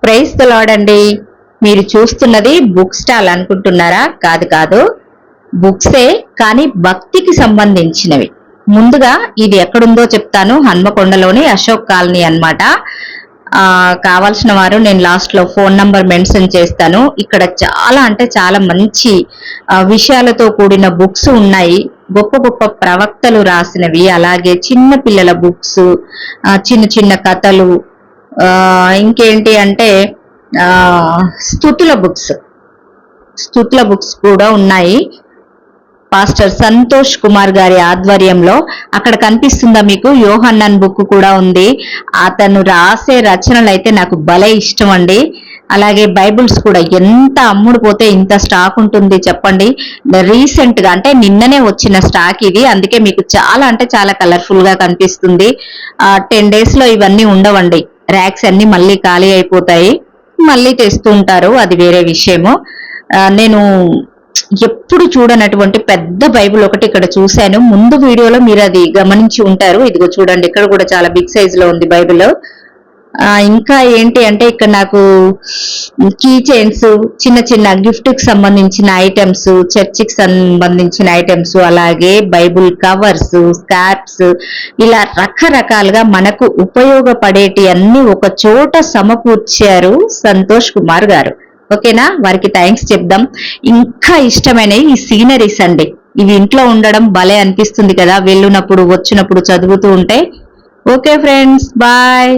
Praise the lord అండి. మీరు చూస్తున్నది బుక్ స్టాల్ అనుకుంటున్నారా? కాదు కాదు, బుక్సే, కానీ భక్తికి సంబంధించినవి. ముందుగా ఇది ఎక్కడుందో చెప్తాను. హన్మకొండలోని అశోక్ కాలనీ అన్నమాట. కావాల్సిన వారు నేను లాస్ట్ లో ఫోన్ నంబర్ మెన్షన్ చేస్తాను. ఇక్కడ చాలా అంటే చాలా మంచి విషయాలతో కూడిన బుక్స్ ఉన్నాయి. గొప్ప గొప్ప ప్రవక్తలు రాసినవి, అలాగే చిన్న పిల్లల బుక్స్, చిన్న చిన్న కథలు, ఇంకేంటి అంటే స్తుతుల బుక్స్ కూడా ఉన్నాయి. పాస్టర్ సంతోష్ కుమార్ గారి ఆధ్వర్యంలో. అక్కడ కనిపిస్తుందా మీకు? యోహన్నన్ బుక్ కూడా ఉంది. అతను రాసే రచనలు అయితే నాకు భలే ఇష్టం అండి. అలాగే బైబుల్స్ కూడా ఎంత అమ్ముడు పోతే ఇంత స్టాక్ ఉంటుంది చెప్పండి. రీసెంట్ గా అంటే నిన్ననే వచ్చిన స్టాక్ ఇది, అందుకే మీకు చాలా అంటే చాలా కలర్ఫుల్ గా కనిపిస్తుంది. 10 days లో ఇవన్నీ ఉండవండి. ర్యాక్స్ అన్ని మళ్ళీ ఖాళీ అయిపోతాయి, మళ్ళీ తెస్తూ ఉంటారు, అది వేరే విషయము. నేను ఎప్పుడు చూడనటువంటి పెద్ద బైబుల్ ఒకటి ఇక్కడ చూశాను. ముందు వీడియోలో మీరు అది గమనించి ఉంటారు. ఇదిగో చూడండి, ఇక్కడ కూడా చాలా బిగ్ సైజ్ లో ఉంది బైబుల్. ఇంకా ఏంటి అంటే ఇక్కడ నాకు కీ చైన్స్, చిన్న చిన్న గిఫ్ట్ కి సంబంధించిన ఐటమ్స్, చర్చికి సంబంధించిన ఐటమ్స్, అలాగే బైబుల్ కవర్స్, స్కార్ప్స్, ఇలా రకరకాలుగా మనకు ఉపయోగపడేటి అన్ని ఒక చోట సమకూర్చారు సంతోష్ కుమార్ గారు. ఓకేనా? వారికి థ్యాంక్స్ చెప్దాం. ఇంకా ఇష్టమైనవి ఈ సీనరీస్ అండి. ఇవి ఇంట్లో ఉండడం భలే అనిపిస్తుంది కదా, వెళ్ళినప్పుడు వచ్చినప్పుడు చదువుతూ ఉంటే. Okay friends, bye.